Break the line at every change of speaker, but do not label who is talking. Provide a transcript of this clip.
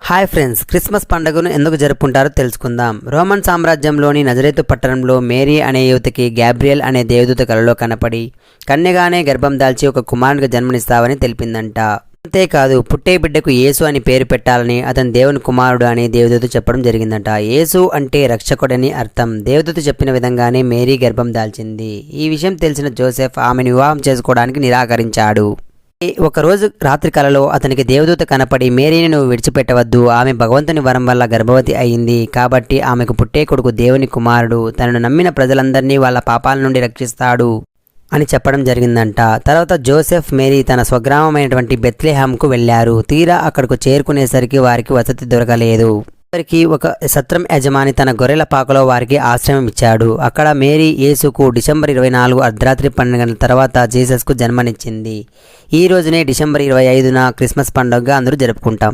Hi friends, Christmas పండుగను ఎందుకు జరుపుకుంటారో తెలుసుకుందాం. రోమన్ సామ్రాజ్యంలోని నజరేతు పట్టణంలో మేరీ అనే యువతికి గ్యాబ్రియల్ అనే దేవదూత కలలో కనపడి కన్యగానే గర్భం దాల్చి ఒక కుమారునికి జన్మనిస్తావని తెలిపిందంట. అంతేకాదు, పుట్టే బిడ్డకు యేసు అని పేరు పెట్టాలని, అతను దేవుని కుమారుడు అని దేవదూత చెప్పడం జరిగిందంట. యేసు అంటే రక్షకుడని అర్థం. దేవదూత చెప్పిన విధంగానే మేరీ గర్భం దాల్చింది. ఈ విషయం తెలిసిన జోసెఫ్ ఆమెను వివాహం చేసుకోవడానికి నిరాకరించాడు. ఒకరోజు రాత్రి కలలో అతనికి దేవదూత కనపడి, మేరీని నువ్వు విడిచిపెట్టవద్దు, ఆమె భగవంతుని వరం వల్ల గర్భవతి అయింది, కాబట్టి ఆమెకు పుట్టే కొడుకు దేవుని కుమారుడు, తనను నమ్మిన ప్రజలందరినీ వాళ్ళ పాపాల నుండి రక్షిస్తాడు అని చెప్పడం జరిగిందంట. తర్వాత జోసెఫ్, మేరీ తన స్వగ్రామమైనటువంటి బెత్లెహేంకు వెళ్లారు. తీరా అక్కడకు చేరుకునేసరికి వారికి వసతి దొరకలేదు. వారికి ఒక సత్రం యజమాని తన గొర్రెల పాకలో వారికి ఆశ్రయం ఇచ్చాడు. అక్కడ మేరీ యేసుకు డిసెంబర్ 24 అర్ధరాత్రి 12 గంటల తర్వాత జీసస్కు జన్మనిచ్చింది. ఈ రోజునే డిసెంబర్ 25న క్రిస్మస్ పండుగగా అందరూ జరుపుకుంటాం.